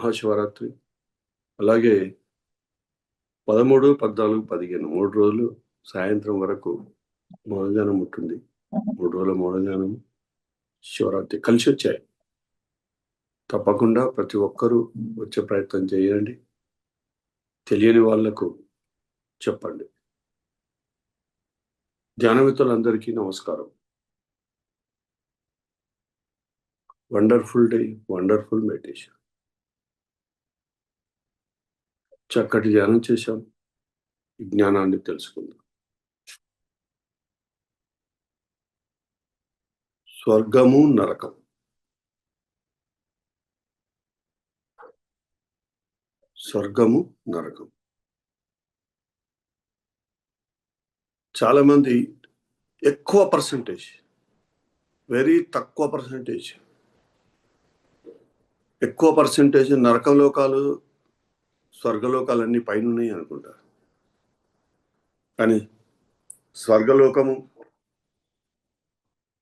మహాశివరాత్రి. అలాగే 13, 14, 15 3 రోజులు సాయంత్రం వరకు మౌనగానం ఉంటుంది. 3 రోజుల మౌనగానం, శివరాత్రి కలిసొచ్చాయి. తప్పకుండా ప్రతి ఒక్కరూ వచ్చే ప్రయత్నం చేయండి. తెలియని వాళ్లకు చెప్పండి. ధ్యానమిత్రులందరికీ నమస్కారం. Wonderful day, wonderful meditation. చక్కటి ధ్యానం చేశాం. జ్ఞానాన్ని తెలుసుకుందాం. స్వర్గము, నరకం. స్వర్గము, నరకం. చాలా మంది ఎక్కువ పర్సంటేజ్, వెరీ తక్కువ పర్సంటేజ్, ఎక్కువ పర్సంటేజ్ నరకలోకాలు, స్వర్గలోకాలన్నీ పైన ఉన్నాయి అనుకుంటారు. కానీ స్వర్గలోకము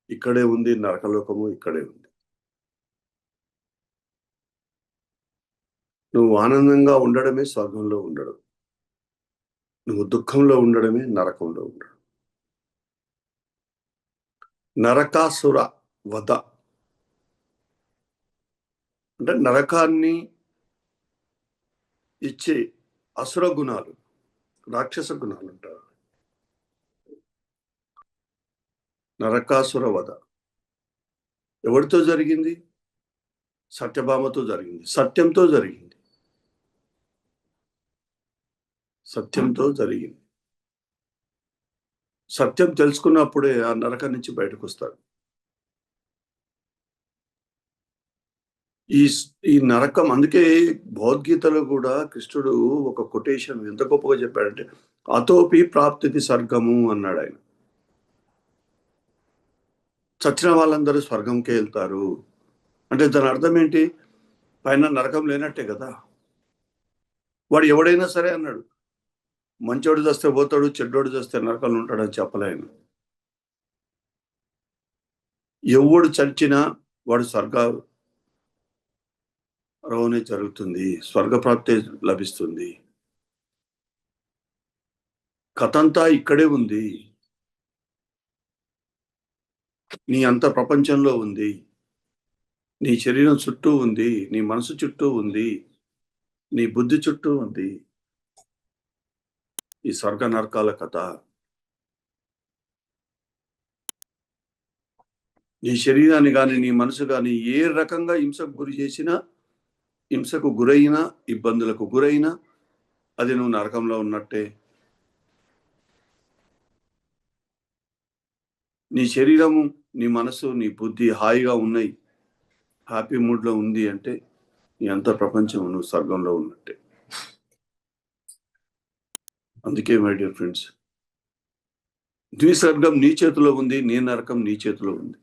ఇక్కడే ఉంది, నరకలోకము ఇక్కడే ఉంది. నువ్వు ఆనందంగా ఉండడమే స్వర్గంలో ఉండడం, నువ్వు దుఃఖంలో ఉండడమే నరకంలో ఉండడం. నరకాసుర వధ అంటే నరకాన్ని ఇచ్చే అసుర గుణాలు, రాక్షస గుణాలు అంటారు. నరకాసుర వధ ఎవరితో జరిగింది? సత్యభామతో జరిగింది. సత్యంతో జరిగింది. సత్యంతో జరిగింది. సత్యం తెలుసుకున్నప్పుడే ఆ నరకం నుంచి బయటకు వస్తాడు. ఈ నరకం, అందుకే భగవద్గీతలో కూడా కృష్ణుడు ఒక కొటేషన్ ఎంత గొప్పగా చెప్పాడంటే, అతోపి ప్రాప్తికి స్వర్గము అన్నాడు ఆయన. చచ్చిన వాళ్ళందరూ స్వర్గంకే వెళ్తారు అంటే దాని అర్థం ఏంటి? పైన నరకం లేనట్టే కదా. వాడు ఎవడైనా సరే అన్నాడు, మంచోడు చేస్తే పోతాడు, చెడ్డోడు చేస్తే నరకంలో ఉంటాడని చెప్పలేను. ఎవడు చచ్చినా వాడు స్వర్గంలోనే జరుగుతుంది, స్వర్గప్రాప్తి లభిస్తుంది. కథంతా ఇక్కడే ఉంది, నీ అంత ప్రపంచంలో ఉంది, నీ శరీరం చుట్టూ ఉంది, నీ మనసు చుట్టూ ఉంది, నీ బుద్ధి చుట్టూ ఉంది ఈ స్వర్గ నరకాల కథ. నీ శరీరాన్ని కానీ నీ మనసు కానీ ఏ రకంగా హింసకు గురి చేసినా, హింసకు గురైనా, ఇబ్బందులకు గురైనా అది నువ్వు నరకంలో ఉన్నట్టే. నీ శరీరము, నీ మనసు, నీ బుద్ధి హాయిగా ఉన్నాయి, హ్యాపీ మూడ్లో ఉంది అంటే నీ అంత ప్రపంచం నువ్వు స్వర్గంలో ఉన్నట్టే. అందుకే మై డియర్ ఫ్రెండ్స్, నీ స్వర్గం నీ చేతిలో ఉంది, నీ నరకం నీ చేతిలో ఉంది.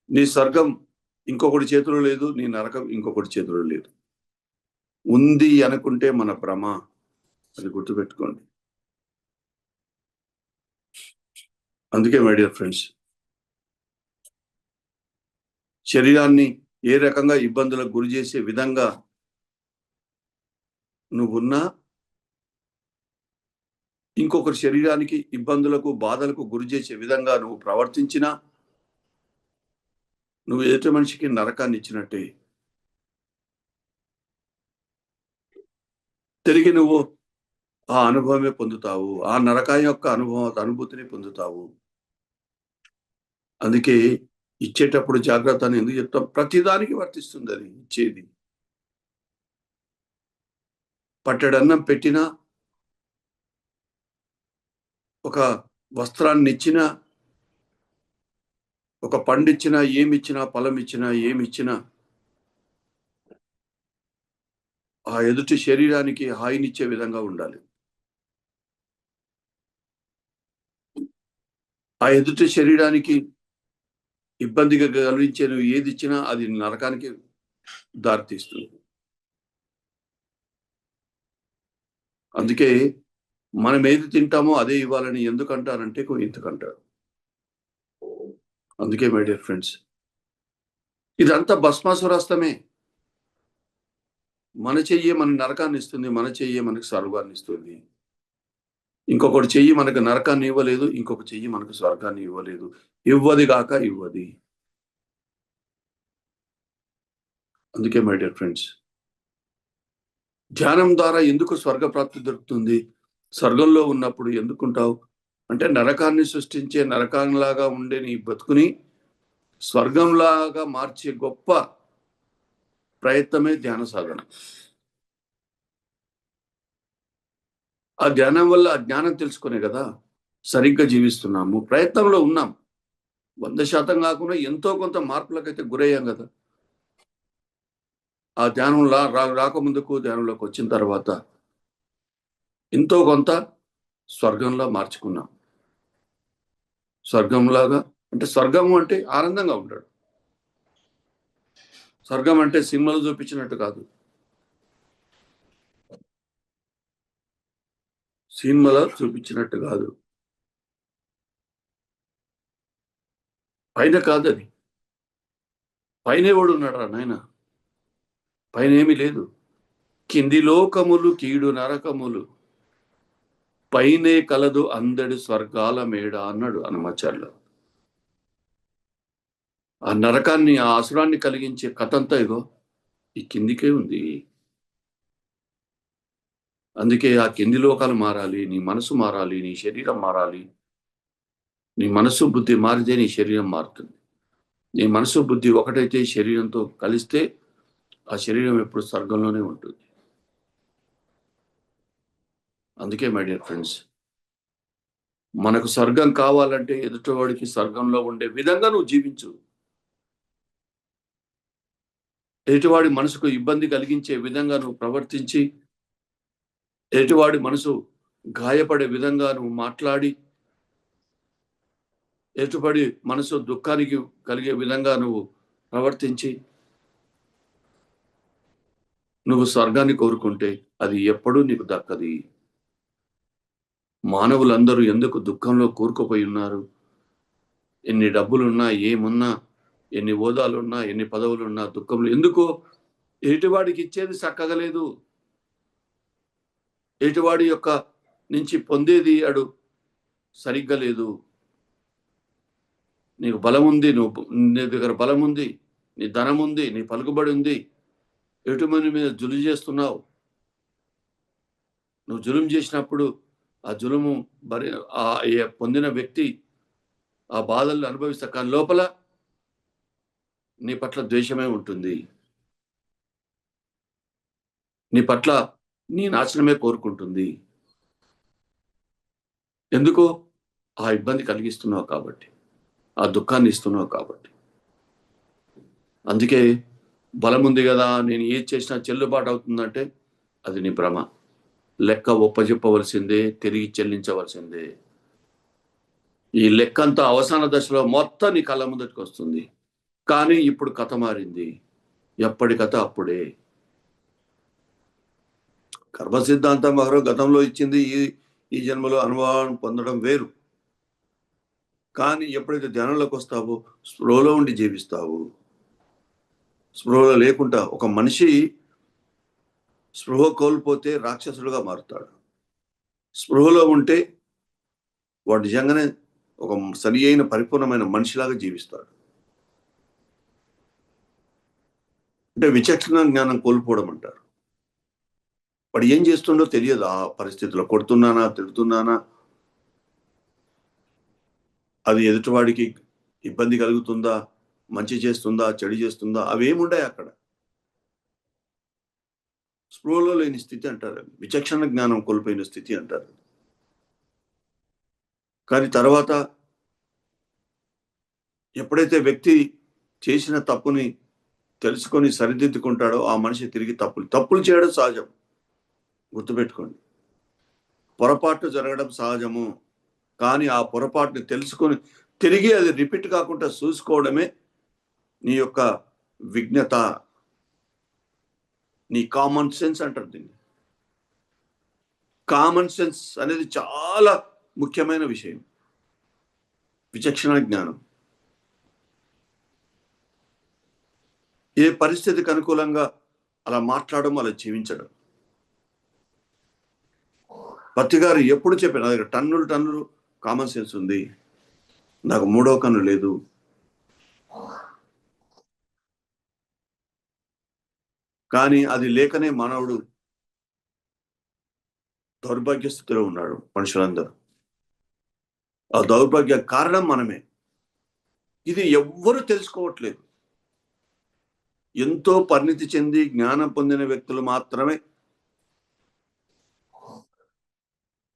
నీ స్వర్గం ఇంకొకటి చేతిలో లేదు, నీ నరకం ఇంకొకటి చేతిలో లేదు. ఉంది అనుకుంటే మన భ్రమ, అది గుర్తుపెట్టుకోండి. అందుకే మై డియర్ ఫ్రెండ్స్, శరీరాన్ని ఏ రకంగా ఇబ్బందులకు గురి చేసే విధంగా నువ్వున్నా, ఇంకొకరి శరీరానికి ఇబ్బందులకు, బాధలకు గురి చేసే విధంగా నువ్వు ప్రవర్తించినా నువ్వు ఎదుటి మనిషికి నరకాన్ని ఇచ్చినట్టే. తిరిగి నువ్వు ఆ అనుభవమే పొందుతావు, ఆ నరకం యొక్క అనుభూతిని పొందుతావు. అందుకే ఇచ్చేటప్పుడు జాగ్రత్త అని ఎందుకు చెప్తాం? ప్రతిదానికి వర్తిస్తుంది అది ఇచ్చేది. పట్టెడన్నం పెట్టినా, ఒక వస్త్రాన్ని ఇచ్చినా, ఒక పండిచ్చినా, ఏమిచ్చినా, ఫలం ఇచ్చినా, ఏమిచ్చినా ఆ ఎదుటి శరీరానికి హాయినిచ్చే విధంగా ఉండాలి. ఆ ఎదుటి శరీరానికి ఇబ్బందిగా కలిగించే నువ్వు ఏది ఇచ్చినా అది నరకానికి దారితీస్తుంది. అందుకే మనం ఏది తింటామో అదే ఇవ్వాలని ఎందుకంటారంటే ఇంతకంటారు. అందుకే మై డియర్ ఫ్రెండ్స్, ఇదంతా భస్మాసురాస్తమే. మన చెయ్యే మన నరకాన్ని ఇస్తుంది, మన చెయ్యే మనకు స్వర్గాన్ని ఇస్తుంది. ఇంకొకటి చెయ్యి మనకు నరకాన్ని ఇవ్వలేదు, ఇంకొక చెయ్యి మనకు స్వర్గాన్ని ఇవ్వలేదు. ఇవ్వది గాక ఇవ్వది. అందుకే మై డియర్ ఫ్రెండ్స్, ధ్యానం ద్వారా ఎందుకు స్వర్గ ప్రాప్తి దొరుకుతుంది? స్వర్గంలో ఉన్నప్పుడు ఎందుకుంటావు? అంటే నరకాన్ని సృష్టించే నరకంలాగా ఉండే నీ బతుకుని స్వర్గంలాగా మార్చే గొప్ప ప్రయత్నమే ధ్యాన సాధన. ఆ ధ్యానం వల్ల ఆ జ్ఞానం తెలుసుకునే కదా సరిగ్గా జీవిస్తున్నాము. ప్రయత్నంలో ఉన్నాం. 100% కాకుండా ఎంతో కొంత మార్పులకైతే గురయ్యాం కదా! ఆ ధ్యానం రాకముందుకు ధ్యానంలోకి వచ్చిన తర్వాత ఎంతో కొంత స్వర్గంలా మార్చుకున్నాం. స్వర్గంలాగా అంటే స్వర్గము అంటే ఆనందంగా ఉంటాడు. స్వర్గం అంటే సినిమాలో చూపించినట్టు కాదు. సినిమాలో చూపించినట్టు కాదు. పైన కాదది. పైన ఎవడున్నాడురా నాయనా? పైనేమీ లేదు. కింది లోకములు కీడు నరకములు. పైనే కలదు అందడి స్వర్గాల మేడ అన్నాడు హనుమాచార్యులు. ఆ నరకాన్ని, ఆ అసురాన్ని కలిగించే కథంతా ఇగో ఈ కిందికే ఉంది. అందుకే ఆ కింది లోకాలు మారాలి, నీ మనసు మారాలి, నీ శరీరం మారాలి. నీ మనసు, బుద్ధి మారితే నీ శరీరం మారుతుంది. నీ మనసు, బుద్ధి ఒకటైతే శరీరంతో కలిస్తే ఆ శరీరం ఎప్పుడు స్వర్గంలోనే ఉంటుంది. అందుకే మై డియర్ ఫ్రెండ్స్, మనకు స్వర్గం కావాలంటే ఎదుటివాడికి స్వర్గంలో ఉండే విధంగా నువ్వు జీవించు. ఎదుటివాడి మనసుకు ఇబ్బంది కలిగించే విధంగా నువ్వు ప్రవర్తించి, ఎదుటివాడి మనసు గాయపడే విధంగా నువ్వు మాట్లాడి, ఎదుటివాడి మనసు దుఃఖానికి కలిగే విధంగా నువ్వు ప్రవర్తించి, నువ్వు స్వర్గాన్ని కోరుకుంటే అది ఎప్పుడూ నీకు దక్కది. మానవులందరూ ఎందుకు దుఃఖంలో కూరుకుపోయి ఉన్నారు? ఎన్ని డబ్బులున్నా, ఏమున్నా, ఎన్ని హోదాలున్నా, ఎన్ని పదవులున్నా దుఃఖంలో ఎందుకు? ఎదుటివాడికి ఇచ్చేది సక్కగా లేదు. ఎదుటివాడి యొక్క నుంచి పొందేది సరిగ్గా లేదు. నీకు బలముంది, నీ దగ్గర బలముంది, నీ ధనముంది, నీ పలుకుబడి ఉంది. ఎదుటిమని మీద జులుం చేస్తున్నావు. నువ్వు జులుం చేసినప్పుడు ఆ జులుము పొందిన వ్యక్తి ఆ బాధలను అనుభవిస్తా, కానీ లోపల నీ పట్ల ద్వేషమే ఉంటుంది. నీ పట్ల నీ నాశనమే కోరుకుంటుంది. ఎందుకు? ఆ ఇబ్బంది కలిగిస్తున్నావు కాబట్టి. ఆ దుఃఖాన్ని ఇస్తున్నావు కాబట్టి. అందుకే బలముంది గదా! నేను ఏది చేసినా చెల్లుబాటు అవుతుందంటే అది నీ భ్రమ. లెక్క ఒప్పజెప్పవలసిందే, తిరిగి చెల్లించవలసిందే. ఈ లెక్కంతా అవసాన దశలో మొత్తం నీ కళ్ళ ముందటికొస్తుంది. కానీ ఇప్పుడు కథ మారింది. ఎప్పటి కథ అప్పుడే. కర్మ సిద్ధాంతం మరో గతంలో ఇచ్చింది. ఈ జన్మలో అనుభవాన్ని పొందడం వేరు. కానీ ఎప్పుడైతే ధ్యానంలోకి వస్తావో స్పృహలో ఉండి జీవిస్తావు. స్పృహలో లేకుండా ఒక మనిషి స్పృహ కోల్పోతే రాక్షసుడుగా మారుతాడు. స్పృహలో ఉంటే వాడు నిజంగానే ఒక సరి అయిన పరిపూర్ణమైన మనిషిలాగా జీవిస్తాడు. అంటే విచక్షణ జ్ఞానం కోల్పోవడం అంటారు. వాడు ఏం చేస్తుండో తెలియదు. ఆ పరిస్థితిలో కొడుతున్నానా, తిడుతున్నానా, అది ఎదుటివాడికి ఇబ్బంది కలుగుతుందా, మంచి చేస్తుందా, చెడు చేస్తుందా, అవేముంటాయి అక్కడ. స్పృహలో లేని స్థితి అంటారు. విచక్షణ జ్ఞానం కోల్పోయిన స్థితి అంటారు. కానీ తర్వాత ఎప్పుడైతే వ్యక్తి చేసిన తప్పుని తెలుసుకొని సరిదిద్దుకుంటాడో ఆ మనిషి తిరిగి తప్పులు చేయడం సహజం. గుర్తుపెట్టుకోండి. పొరపాట్లు జరగడం సహజము. కానీ ఆ పొరపాటుని తెలుసుకొని తిరిగి అది రిపీట్ కాకుండా చూసుకోవడమే నీ యొక్క విజ్ఞత, నీ కామన్ సెన్స్ అంటారు దీన్ని. కామన్ సెన్స్ అనేది చాలా ముఖ్యమైన విషయం. విచక్షణ జ్ఞానం. ఏ పరిస్థితికి అనుకూలంగా అలా మాట్లాడడం, అలా జీవించడం. పత్తి గారు ఎప్పుడు చెప్పారు, నా దగ్గర టన్నులు టన్నులు కామన్ సెన్స్ ఉంది, నాకు మూడో కన్ను లేదు. కానీ అది లేకనే మానవుడు దౌర్భాగ్య స్థితిలో ఉన్నాడు. మనుషులందరూ ఆ దౌర్భాగ్య కారణం మనమే. ఇది ఎవ్వరూ తెలుసుకోవట్లేదు. ఎంతో పరిణితి చెంది జ్ఞానం పొందిన వ్యక్తులు మాత్రమే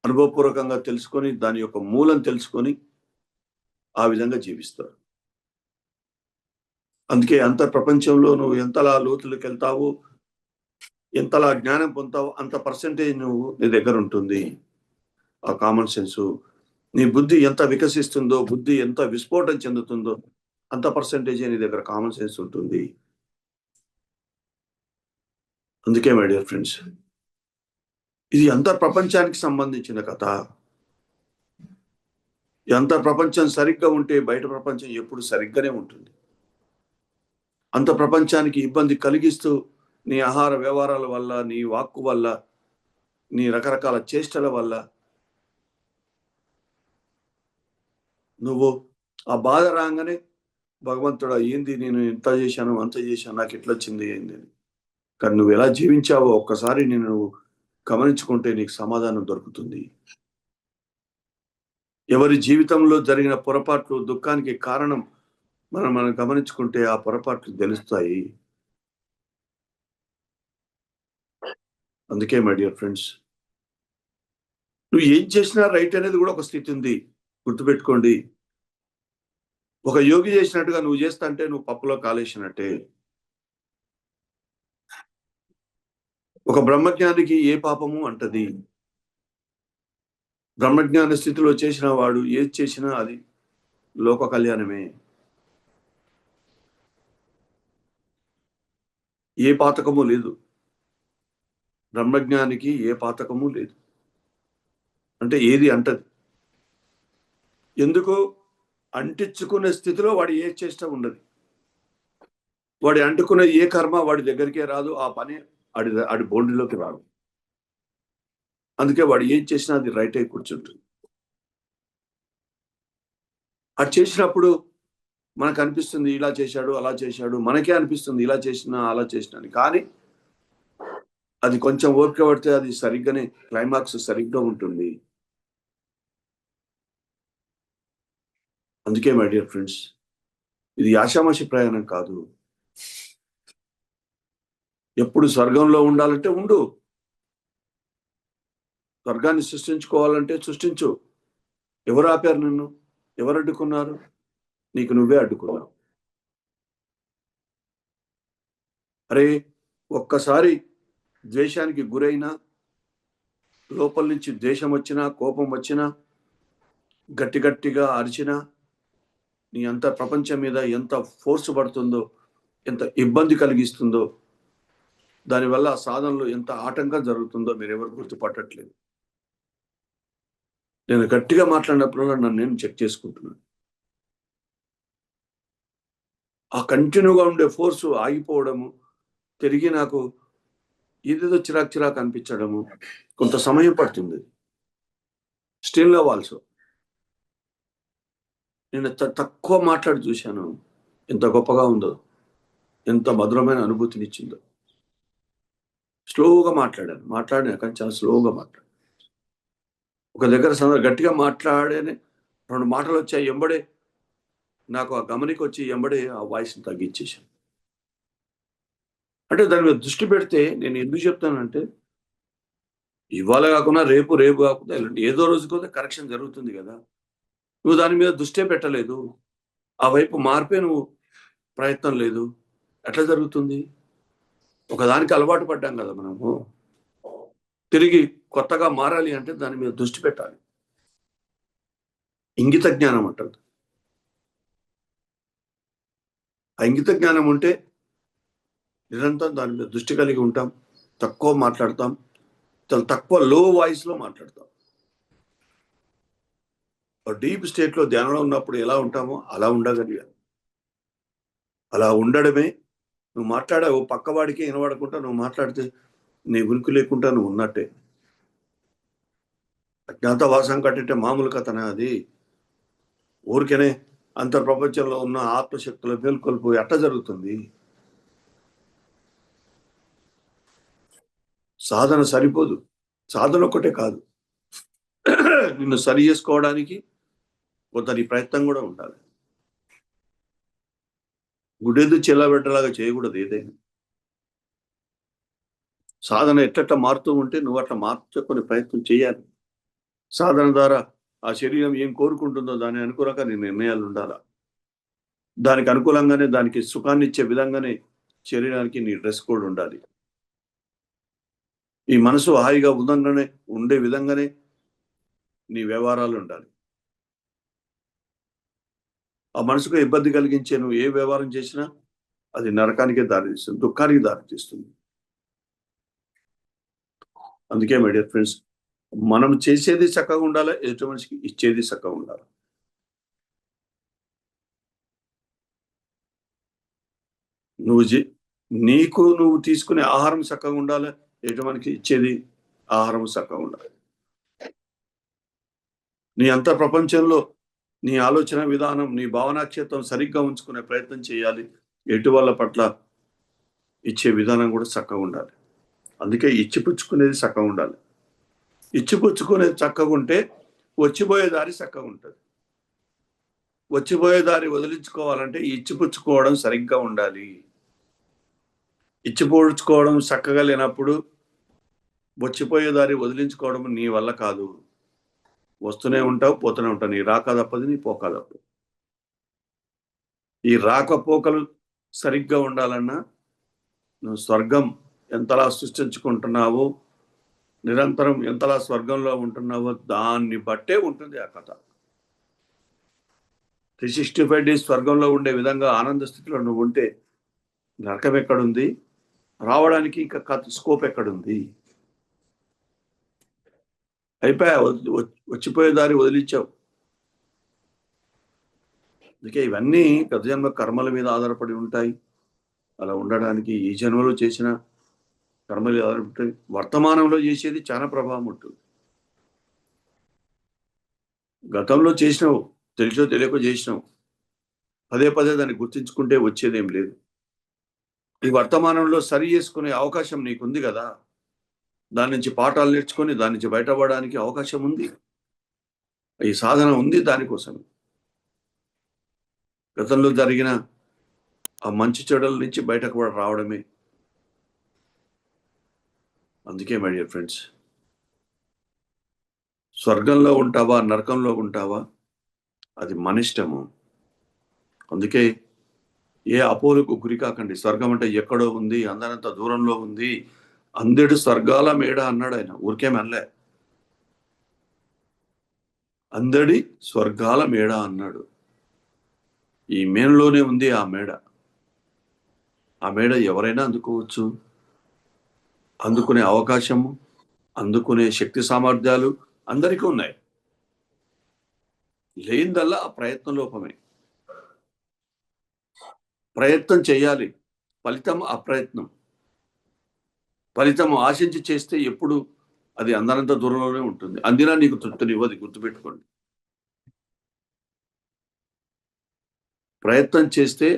అనుభవపూర్వకంగా తెలుసుకొని, దాని యొక్క మూలం తెలుసుకొని ఆ విధంగా జీవిస్తారు. అందుకే అంత ప్రపంచంలో నువ్వు ఎంతలా లోతులకు వెళ్తావో, ఎంతలా జ్ఞానం పొందుతావో, అంత పర్సెంటేజ్ నువ్వు నీ దగ్గర ఉంటుంది. ఆ కామన్ సెన్సు, నీ బుద్ధి ఎంత వికసిస్తుందో, బుద్ధి ఎంత విస్ఫోటం చెందుతుందో, అంత పర్సెంటేజ్ నీ దగ్గర కామన్ సెన్స్ ఉంటుంది. అందుకే మై డియర్ ఫ్రెండ్స్, ఇది అంత ప్రపంచానికి సంబంధించిన కథ. ఎంత ప్రపంచం సరిగ్గా ఉంటే బయట ప్రపంచం ఎప్పుడు సరిగ్గానే ఉంటుంది. అంత ప్రపంచానికి ఇబ్బంది కలిగిస్తూ నీ ఆహార వ్యవహారాల వల్ల, నీ వాక్కు వల్ల, నీ రకరకాల చేష్టల వల్ల నువ్వు ఆ బాధ రాగానే భగవంతుడా ఏంది, నేను ఇంత చేశాను, అంత చేశాను, నాకు ఎట్లా వచ్చింది ఏంది అని. కానీ నువ్వు ఎలా జీవించావో ఒక్కసారి నువ్వు గమనించుకుంటే నీకు సమాధానం దొరుకుతుంది. ఎవరి జీవితంలో జరిగిన పొరపాట్లు, దుఃఖానికి కారణం మనం గమనించుకుంటే ఆ పొరపాట్లు తెలుస్తాయి. అందుకే మై డియర్ ఫ్రెండ్స్, నువ్వు ఏం చేసినా రైట్ అనేది కూడా ఒక స్థితి ఉంది, గుర్తుపెట్టుకోండి. ఒక యోగి చేసినట్టుగా నువ్వు చేస్తా అంటే నువ్వు పప్పులో కాలేసినట్టే. ఒక బ్రహ్మజ్ఞానికి ఏ పాపము అంటది. బ్రహ్మజ్ఞాన స్థితిలో చేసిన వాడు ఏది చేసినా అది లోక కళ్యాణమే. ఏ పాతకము లేదు. బ్రహ్మజ్ఞానికి ఏ పాతకము లేదు. అంటే ఏది అంటది. ఎందుకు అంటించుకునే స్థితిలో వాడు ఏ చేష్ట ఉండదు. వాడి అంటుకునే ఏ కర్మ వాడి దగ్గరికే రాదు. ఆ పని ఆడి బోండిలోకి రాదు. అందుకే వాడు ఏం చేసినా అది రైట్ అయి కూర్చుంటుంది. అది చేసినప్పుడు మనకు అనిపిస్తుంది ఇలా చేశాడు, అలా చేశాడు. మనకే అనిపిస్తుంది ఇలా చేసినా, అలా చేసినా అని. కానీ అది కొంచెం ఓపిక పడితే అది సరిగ్గానే క్లైమాక్స్ సరిగ్గా ఉంటుంది. అందుకే మై డియర్ ఫ్రెండ్స్, ఇది ఆషామాషి ప్రయాణం కాదు. ఎప్పుడు స్వర్గంలో ఉండాలంటే ఉండు. స్వర్గాన్ని సృష్టించుకోవాలంటే సృష్టించు. ఎవరు ఆపారు నిన్ను? ఎవరు అడ్డుకున్నారు? నీకు నువ్వే అడ్డుకున్నావు. అరే ఒక్కసారి ద్వేషానికి గురైనా, లోపల నుంచి ద్వేషం వచ్చినా, కోపం వచ్చినా, గట్టి గట్టిగా అరిచినా, నీ అంత ప్రపంచం మీద ఎంత ఫోర్స్ పడుతుందో, ఎంత ఇబ్బంది కలిగిస్తుందో, దానివల్ల సాధనలో ఎంత ఆటంకం జరుగుతుందో మీరెవరు గుర్తుపట్టట్లేదు. నేను గట్టిగా మాట్లాడినప్పుడల్లా నన్ను నేను చెక్ చేసుకుంటున్నాను. ఆ కంటిన్యూగా ఉండే ఫోర్సు ఆగిపోవడము, తిరిగి నాకు ఏదేదో చిరాకు చిరాకు అనిపించడము కొంత సమయం పడుతుంది. స్టిల్ నౌ ఆల్సో నేను తక్కువ మాట్లాడి చూశాను. ఎంత గొప్పగా ఉందో, ఎంత మధురమైన అనుభూతినిచ్చిందో. స్లోగా మాట్లాడాను కానీ చాలా స్లోగా మాట్లాడాను. ఒక దగ్గర గట్టిగా మాట్లాడేనే 2 మాటలు వచ్చాయి. ఎంబడే నాకు ఆ గమనిక వచ్చి ఎంబడే ఆ వాయిస్‌ని తగ్గించేశాను. అంటే దాని మీద దృష్టి పెడితే నేను ఎందుకు చెప్తానంటే, ఇవాళ కాకున్నా రేపు, రేపు కాకుండా ఎల్లుండి ఏదో రోజుకో కరెక్షన్ జరుగుతుంది గదా! నువ్వు దాని మీద దృష్టే పెట్టలేదు. ఆ వైపు మార్పే నువ్వు ప్రయత్నం లేదు. ఎట్లా జరుగుతుంది? ఒకదానికి అలవాటు పడ్డాం గదా మనము. తిరిగి కొత్తగా మారాలి అంటే దాని మీద దృష్టి పెట్టాలి. ఇంగిత జ్ఞానం అంటారు. ఆ ఇంగిత జ్ఞానం ఉంటే నిరంతరం దాని మీద దృష్టి కలిగి ఉంటాం. తక్కువ మాట్లాడతాం. చాలా తక్కువ లో వాయిస్‌లో మాట్లాడతాం. డీప్ స్టేట్‌లో ధ్యానంలో ఉన్నప్పుడు ఎలా ఉంటామో అలా ఉండగలిగాను. అలా ఉండడమే నువ్వు మాట్లాడావు పక్కవాడికి వినబడకుండా నువ్వు మాట్లాడితే నీ ఉనికి లేకుండా నువ్వు ఉన్నట్టే. అజ్ఞాతవాసం కట్టితే మామూలు కథనే అది. ఊరికనే అంతర్ప్రపంచంలో ఉన్న ఆత్మశక్తుల మేల్కొల్పు ఎట్ట జరుగుతుంది? సాధన సరిపోదు. సాధన ఒక్కటే కాదు, నిన్ను సరి చేసుకోవడానికి కొంత నీ ప్రయత్నం కూడా ఉండాలి. గుడెద్దు చెల్లబెట్టలాగా చేయకూడదు ఏదైనా. సాధన ఎట్లట్లా మారుతూ ఉంటే నువ్వు అట్లా మార్చుకునే ప్రయత్నం చేయాలి. సాధన ద్వారా ఆ శరీరం ఏం కోరుకుంటుందో దాని అనుకూలంగా నీ నిర్ణయాలు ఉండాలా. దానికి అనుకూలంగానే, దానికి సుఖాన్ని ఇచ్చే విధంగానే శరీరానికి నీ డ్రెస్ కోడ్ ఉండాలి. ఈ మనసు హాయిగా ఉండే విధంగానే నీ వ్యవహారాలు ఉండాలి. ఆ మనసుకు ఇబ్బంది కలిగించే నువ్వు ఏ వ్యవహారం చేసినా అది నరకానికే దారితీస్తుంది, దుఃఖానికి దారితీస్తుంది. అందుకే మై డియర్ ఫ్రెండ్స్, మనం చేసేది చక్కగా ఉండాలి, ఎదుటి మనిషికి ఇచ్చేది చక్కగా ఉండాలి. నీకు నువ్వు తీసుకునే ఆహారం చక్కగా ఉండాలి, ఎదుటి మనిషికి ఇచ్చేది ఆహారం చక్కగా ఉండాలి. నీ అంత ప్రపంచంలో నీ ఆలోచన విధానం, నీ భావనాక్షేత్రం సరిగ్గా ఉంచుకునే ప్రయత్నం చేయాలి. ఎటు వాళ్ళ పట్ల ఇచ్చే విధానం కూడా చక్కగా ఉండాలి. అందుకే ఇచ్చిపుచ్చుకునేది చక్కగా ఉండాలి. ఇచ్చిపుచ్చుకునేది చక్కగా ఉంటే వచ్చిపోయే దారి చక్కగా ఉంటుంది. వచ్చిపోయే దారి వదిలించుకోవాలంటే ఇచ్చిపుచ్చుకోవడం సరిగ్గా ఉండాలి. ఇచ్చిపుచ్చుకోవడం చక్కగా లేనప్పుడు వచ్చిపోయే దారి వదిలించుకోవడం నీ వల్ల కాదు. వస్తూనే ఉంటావు, పోతూనే ఉంటావు. నీ రాక తప్పదు, నీ పోక తప్పదు. ఈ రాకపోకలు సరిగ్గా ఉండాలన్నా నువ్వు స్వర్గం ఎంతలా సృష్టించుకుంటున్నావో, నిరంతరం ఎంతలా స్వర్గంలో ఉంటున్నావో దాన్ని బట్టే ఉంటుంది ఆ కథ. 365 డేస్ స్వర్గంలో ఉండే విధంగా ఆనంద స్థితిలో నువ్వు ఉంటే నరకం ఎక్కడుంది? రావడానికి ఇంకా స్కోప్ ఎక్కడుంది? అయిపోయా, వచ్చిపోయే దారి వదిలించావు. అందుకే ఇవన్నీ గత జన్మ కర్మల మీద ఆధారపడి ఉంటాయి. అలా ఉండడానికి ఈ జన్మలో చేసిన కర్మలు ఆధారపడి వర్తమానంలో చేసేది చాలా ప్రభావం ఉంటుంది. గతంలో చేసినావు, తెలిసో తెలియకో చేసినావు, పదే పదే దాన్ని గుర్తించుకుంటే వచ్చేదేం లేదు. ఈ వర్తమానంలో సరి చేసుకునే అవకాశం నీకుంది కదా. దాని నుంచి పాఠాలు నేర్చుకొని దాని నుంచి బయటపడడానికి అవకాశం ఉంది. ఈ సాధన ఉంది దానికోసం. గతంలో జరిగిన ఆ మంచి చెడుల నుంచి బయటకు కూడా రావడమే. అందుకే మై డియర్ ఫ్రెండ్స్, స్వర్గంలో ఉంటావా నరకంలో ఉంటావా అది మన ఇష్టము. అందుకే ఏ అపోలకు గురి కాకండి. స్వర్గం అంటే ఎక్కడో ఉంది, అందరంత దూరంలో ఉంది, అందెడు స్వర్గాల మేడ అన్నాడు ఆయన. ఊరికేం అనలే, అందడి స్వర్గాల మేడ అన్నాడు. ఈ మేనలోనే ఉంది ఆ మేడ. ఆ మేడ ఎవరైనా అందుకోవచ్చు. అందుకునే అవకాశము, అందుకునే శక్తి సామర్థ్యాలు అందరికీ ఉన్నాయి. లేనిదల్లా ఆ ప్రయత్న లోపమే. ప్రయత్నం చేయాలి, ఫలితం అప్రయత్నం. ఫలితం ఆశించి చేస్తే ఎప్పుడు అది అందరంత దూరంలోనే ఉంటుంది. అందినా నీకు తృప్తినివ్వదు, గుర్తుపెట్టుకోండి. ప్రయత్నం చేస్తే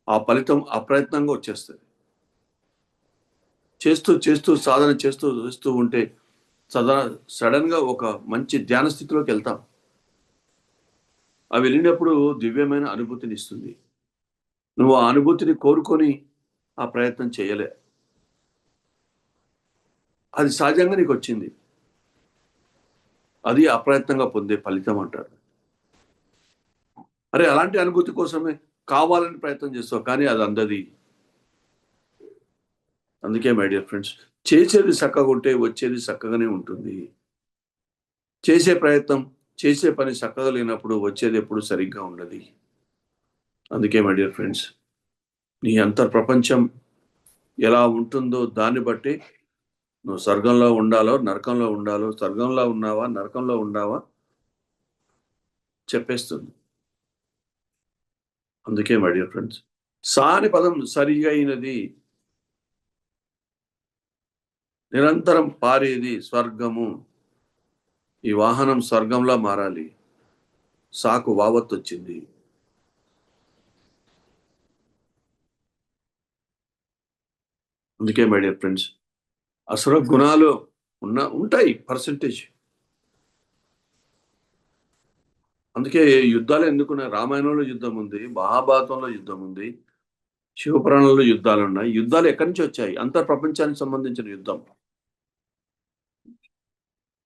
ఆ ఫలితం అప్రయత్నంగా వచ్చేస్తుంది. చేస్తూ చేస్తూ సాధన చేస్తూ ఉంటే సడన్ గా ఒక మంచి ధ్యాన స్థితిలోకి వెళ్తాం. అవి వెళ్ళినప్పుడు దివ్యమైన అనుభూతిని ఇస్తుంది. నువ్వు ఆ అనుభూతిని కోరుకొని ఆ ప్రయత్నం చేయలే, అది సహజంగా నీకు వచ్చింది. అది అప్రయత్నంగా పొందే ఫలితం అంటారు. అరే అలాంటి అనుభూతి కోసమే కావాలని ప్రయత్నం చేస్తావు, కానీ అది అందది. అందుకే మై డియర్ ఫ్రెండ్స్, చేసేది చక్కగా ఉంటే వచ్చేది చక్కగానే ఉంటుంది. చేసే ప్రయత్నం, చేసే పని చక్కగా లేనప్పుడు వచ్చేది ఎప్పుడు సరిగ్గా ఉండదు. అందుకే మై డియర్ ఫ్రెండ్స్, నీ అంతర్ప్రపంచం ఎలా ఉంటుందో దాన్ని బట్టి నువ్వు స్వర్గంలో ఉండాలో నరకంలో ఉండాలో, స్వర్గంలో ఉన్నావా నరకంలో ఉన్నావా చెప్పేస్తుంది. అందుకే మై డియర్ ఫ్రెండ్స్, సాని పదం సరియైనది, నిరంతరం పారేది స్వర్గము. ఈ వాహనం స్వర్గంలా మారాలి. సాకు వావత్తొచ్చింది. అందుకే మై డియర్ ఫ్రెండ్స్, అసలు గుణాలు ఉంటాయి పర్సంటేజ్. అందుకే యుద్ధాలు ఎందుకున్నాయి? రామాయణంలో యుద్ధం ఉంది, మహాభారతంలో యుద్ధం ఉంది, శివపురాణంలో యుద్ధాలు ఉన్నాయి. యుద్ధాలు ఎక్కడి నుంచి వచ్చాయి? అంతర్ ప్రపంచానికి సంబంధించిన యుద్ధం.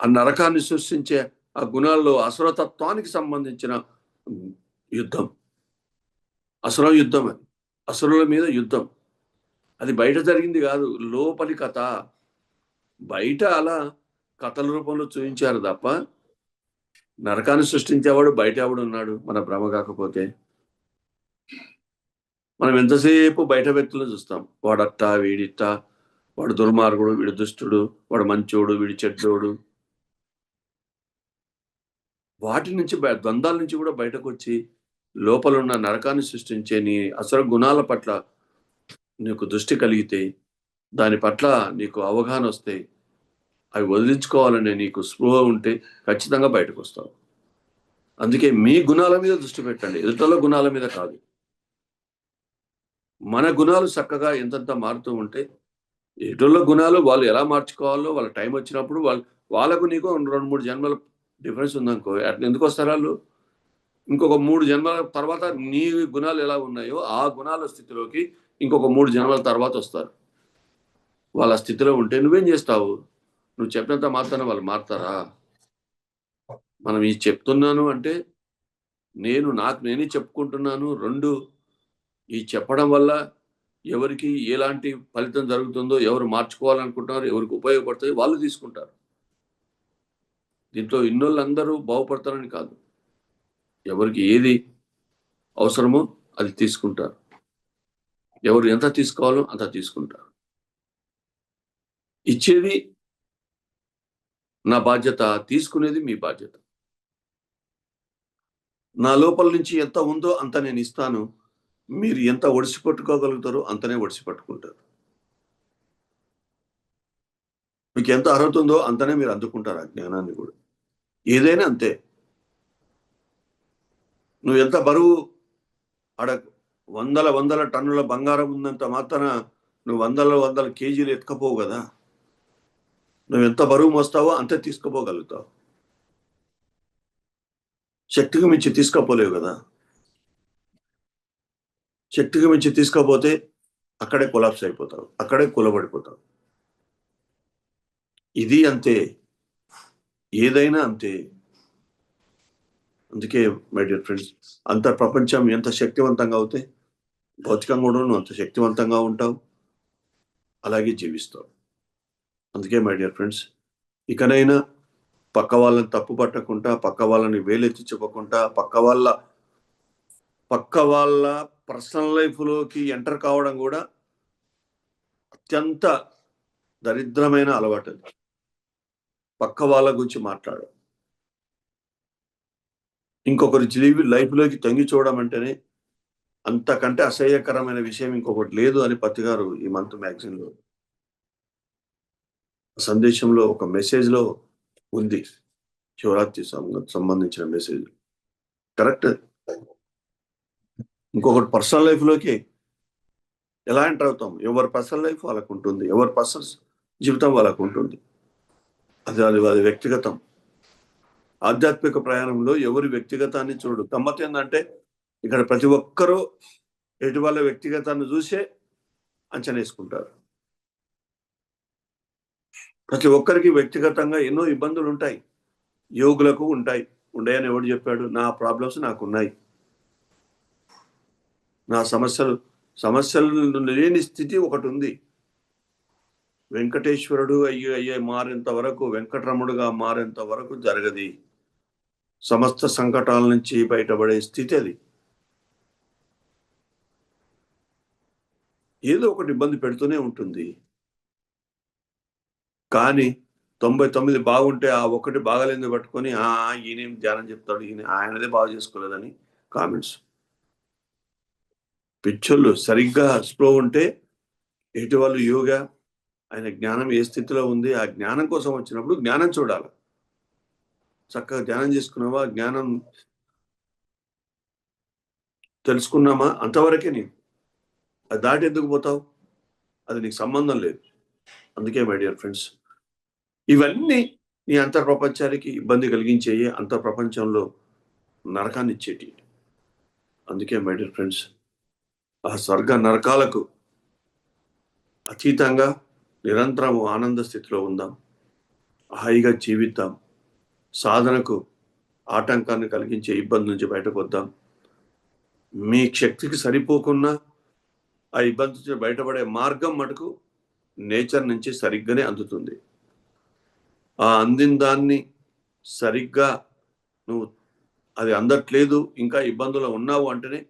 ఆ నరకాన్ని సృష్టించే ఆ గుణాల్లో అసురతత్వానికి సంబంధించిన యుద్ధం. అసుర యుద్ధం అది. అసురుల మీద యుద్ధం. అది బయట జరిగింది కాదు, లోపలి కథ. బయట అలా కథల రూపంలో చూపించారు తప్ప నరకాన్ని సృష్టించేవాడు బయట ఎవడు ఉన్నాడు మన భ్రమ కాకపోతే? మనం ఎంతసేపు బయట వ్యక్తులను చూస్తాం. వాడట్టా, వీడిట్టా, వాడు దుర్మార్గుడు, వీడు దుష్టుడు, వాడు మంచోడు, వీడి చెడ్డోడు. వాటి నుంచి ద్వంద్వాల నుంచి కూడా బయటకు వచ్చి లోపల ఉన్న నరకాన్ని సృష్టించే నీ అసలు గుణాల పట్ల నీకు దృష్టి కలిగితే, దాని పట్ల నీకు అవగాహన వస్తే, అవి వదిలించుకోవాలనే నీకు స్పృహ ఉంటే ఖచ్చితంగా బయటకు వస్తావు. అందుకే మీ గుణాల మీద దృష్టి పెట్టండి, ఎదుటల గుణాల మీద కాదు. మన గుణాలు చక్కగా ఎంతంత మారుతూ ఉంటే, ఎదుటల గుణాలు వాళ్ళు ఎలా మార్చుకోవాలో వాళ్ళ టైం వచ్చినప్పుడు వాళ్ళకు నీకు 2-3 జన్మల డిఫరెన్స్ ఉందనుకో, అట్లా ఎందుకు వస్తారు వాళ్ళు? ఇంకొక 3 జన్మల తర్వాత నీ గుణాలు ఎలా ఉన్నాయో ఆ గుణాల స్థితిలోకి ఇంకొక 3 జన్మల తర్వాత వస్తారు. వాళ్ళ స్థితిలో ఉంటే నువ్వేం చేస్తావు? నువ్వు చెప్పినంత మాత్రాన వాళ్ళు మారుతారా? మనం ఈ చెప్తున్నాను అంటే నాకు నేనే చెప్పుకుంటున్నాను. 2, ఈ చెప్పడం వల్ల ఎవరికి ఎలాంటి ఫలితం జరుగుతుందో, ఎవరు మార్చుకోవాలనుకుంటున్నారో, ఎవరికి ఉపయోగపడుతుందో వాళ్ళు తీసుకుంటారు. దీంట్లో ఇన్నోళ్ళందరూ బాగుపడతారని కాదు. ఎవరికి ఏది అవసరమో అది తీసుకుంటారు. ఎవరు ఎంత తీసుకోవాలో అంత తీసుకుంటారు. ఇచ్చేది నా బాధ్యత, తీసుకునేది మీ బాధ్యత. నా లోపల నుంచి ఎంత ఉందో అంత నేను ఇస్తాను. మీరు ఎంత ఒడిసి పట్టుకోగలుగుతారో అంతనే ఒడిసి పట్టుకుంటారు. మీకు ఎంత అర్హత ఉందో అంతనే మీరు అందుకుంటారు ఆ జ్ఞానాన్ని కూడా. ఏదైనా అంతే. నువ్వు ఎంత బరువు ఆడ వందల టన్నుల బంగారం ఉన్నంత మాత్రాన నువ్వు వందల కేజీలు ఎత్తుకపోవు కదా. నువ్వు ఎంత బరువు మోస్తావో అంతే తీసుకుపోగలుగుతావు. శక్తికి మించి తీసుకపోలేవు కదా. శక్తికి మించి తీసుకోపోతే అక్కడే కొలాప్స్ అయిపోతావు, అక్కడే కూలబడిపోతావు. ఇది అంతే, ఏదైనా అంతే. అందుకే మై డియర్ ఫ్రెండ్స్, ప్రపంచం ఎంత శక్తివంతంగా అవుతే భౌతికంగా కూడా నువ్వు అంత శక్తివంతంగా ఉంటావు, అలాగే జీవిస్తావు. అందుకే మై డియర్ ఫ్రెండ్స్, ఇకనైనా పక్క వాళ్ళని తప్పు పట్టకుండా, పక్క వాళ్ళని వేలెత్తి చెప్పకుండా, పక్క వాళ్ళ పర్సనల్ లైఫ్లోకి ఎంటర్ కావడం కూడా అత్యంత దరిద్రమైన అలవాటు. పక్క వాళ్ళ గురించి మాట్లాడడం, ఇంకొకరి లైఫ్లోకి తొంగి చూడడం అంటేనే అంతకంటే అసహ్యకరమైన విషయం ఇంకొకటి లేదు అని పత్తి గారు ఈ మంత్ మ్యాగజైన్లో సందేశంలో ఒక మెసేజ్లో ఉంది. శివరాత్రి సంబంధించిన మెసేజ్ కరెక్ట్. ఇంకొకటి పర్సనల్ లైఫ్లోకి ఎలా ఎంటర్ అవుతాం? ఎవరి పర్సనల్ లైఫ్ వాళ్ళకు ఉంటుంది, ఎవరి పర్సనల్ జీవితం వాళ్ళకు ఉంటుంది. అది వ్యక్తిగతం. ఆధ్యాత్మిక ప్రయాణంలో ఎవరి వ్యక్తిగతాన్ని చూడు. గమ్మత్ ఏంటంటే ఇక్కడ ప్రతి ఒక్కరూ ఎటు వాళ్ళ వ్యక్తిగతాన్ని చూసే అంచనా వేసుకుంటారు. ప్రతి ఒక్కరికి వ్యక్తిగతంగా ఎన్నో ఇబ్బందులు ఉంటాయి. యోగులకు ఉంటాయి. ఉండయని ఎవడు చెప్పాడు? నా ప్రాబ్లమ్స్ నాకున్నాయి. నా సమస్యలు లేని స్థితి ఒకటి ఉంది. వెంకటేశ్వరుడు అయ్యే మారేంత వరకు, వెంకటరమణుడుగా మారేంత వరకు జరగది. సమస్త సంకటాల నుంచి బయటపడే స్థితి అది. ఏదో ఒకటి ఇబ్బంది పెడుతూనే ఉంటుంది. కానీ 99 బాగుంటే ఆ ఒక్కటి బాగలేని పట్టుకొని ఈయనేం ధ్యానం చెప్తాడు, ఆయనదే బాగు చేసుకోలేదని కామెంట్స్. పిచ్చోళ్ళు సరిగ్గా స్ప్రో ఉంటే ఎటు వాళ్ళు యోగా ఆయన జ్ఞానం ఏ స్థితిలో ఉంది ఆ జ్ఞానం కోసం వచ్చినప్పుడు జ్ఞానం చూడాలి. చక్కగా ధ్యానం చేసుకున్నావా, జ్ఞానం తెలుసుకున్నామా అంతవరకే నీకు. అది దాటి ఎందుకు పోతావు? అది నీకు సంబంధం లేదు. అందుకే మై డియర్ ఫ్రెండ్స్, ఇవన్నీ నీ అంతర్ ప్రపంచానికి ఇబ్బంది కలిగించేయి, అంతర్ ప్రపంచంలో నరకాన్ని ఇచ్చేటి. అందుకే మై డియర్ ఫ్రెండ్స్, ఆ స్వర్గ నరకాలకు అతీతంగా నిరంతరం ఆనంద స్థితిలో ఉందాం, హాయిగా జీవిద్దాం, సాధనకు ఆటంకాన్ని కలిగించే ఇబ్బంది నుంచి బయటకు వద్దాం. మీ శక్తికి సరిపోకున్నా ఆ ఇబ్బంది నుంచి బయటపడే మార్గం మటుకు నేచర్ నుంచి సరిగ్గానే అందుతుంది. ఆ అందిన దాన్ని సరిగ్గా నువ్వు అది అందట్లేదు, ఇంకా ఇబ్బందులు ఉన్నావు అంటేనే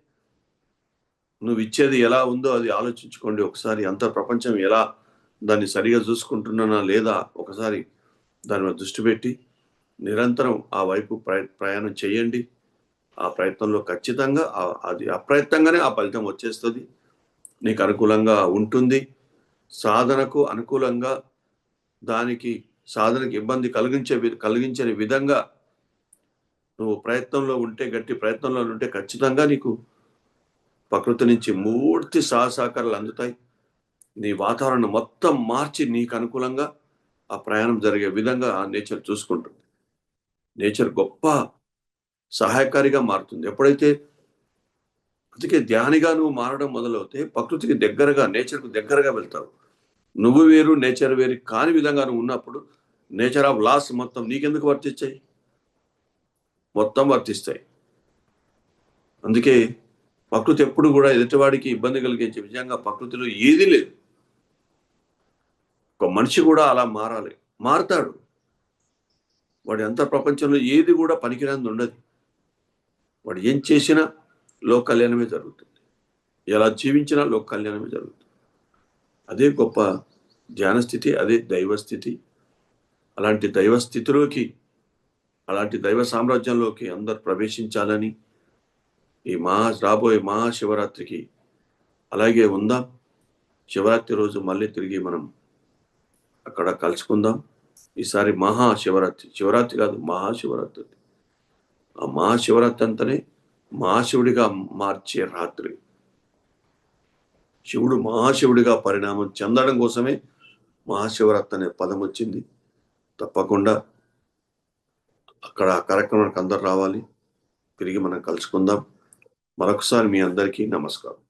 నువ్వు ఇచ్చేది ఎలా ఉందో అది ఆలోచించుకోండి ఒకసారి. అంతర్ ప్రపంచం ఎలా దాన్ని సరిగా చూసుకుంటున్నానా లేదా ఒకసారి దాని మీద దృష్టి పెట్టి నిరంతరం ఆ వైపు ప్రయాణం చేయండి. ఆ ప్రయత్నంలో ఖచ్చితంగా అది అప్రయత్నంగానే ఆ ఫలితం వచ్చేస్తుంది, నీకు అనుకూలంగా ఉంటుంది. సాధనకు అనుకూలంగా దానికి సాధనకి ఇబ్బంది కలిగించని విధంగా నువ్వు ప్రయత్నంలో ఉంటే, గట్టి ప్రయత్నంలో ఉంటే ఖచ్చితంగా నీకు ప్రకృతి నుంచి పూర్తి సహకారాలు అందుతాయి. నీ వాతావరణం మొత్తం మార్చి నీకు అనుకూలంగా ఆ ప్రయాణం జరిగే విధంగా ఆ నేచర్ చూసుకుంటుంది. నేచర్ గొప్ప సహాయకారిగా మారుతుంది ఎప్పుడైతే. అందుకే ధ్యానిగా నువ్వు మారడం మొదలవుతే ప్రకృతికి దగ్గరగా, నేచర్కు దగ్గరగా వెళ్తావు. నువ్వు వేరు నేచర్ వేరు కాని విధంగా నువ్వు ఉన్నప్పుడు నేచర్ ఆఫ్ లాస్ మొత్తం నీకెందుకు వర్తిస్తాయి? మొత్తం వర్తిస్తాయి. అందుకే ప్రకృతి ఎప్పుడు కూడా ఎదుటివాడికి ఇబ్బంది కలిగించే విధంగా ప్రకృతిలో ఏది లేదు. ఒక మనిషి కూడా అలా మారాలి, మారుతాడు. వాడి అంతర్ ప్రపంచంలో ఏది కూడా పనికిరాంది ఉండదు. వాడు ఏం చేసినా లోక కళ్యాణమే జరుగుతుంది, ఎలా జీవించినా లోక కళ్యాణమే జరుగుతుంది. అదే గొప్ప ధ్యాన స్థితి, అదే దైవ స్థితి. అలాంటి దైవ స్థితిలోకి, అలాంటి దైవ సామ్రాజ్యంలోకి అందరు ప్రవేశించాలని ఈ రాబోయే మహాశివరాత్రికి అలాగే ఉందాం. శివరాత్రి రోజు మళ్ళీ తిరిగి మనం అక్కడ కలుసుకుందాం. ఈసారి మహాశివరాత్రి, శివరాత్రి కాదు మహాశివరాత్రి. ఆ మహాశివరాత్రి అంతనే మహాశివుడిగా మార్చే రాత్రి. శివుడు మహాశివుడిగా పరిణామం చెందడం కోసమే మహాశివరాత్రి అనే పదం వచ్చింది. తప్పకుండా అక్కడ ఆ కార్యక్రమానికి అందరు రావాలి. తిరిగి మనం కలుసుకుందాం. మరొకసారి మీ అందరికీ నమస్కారం.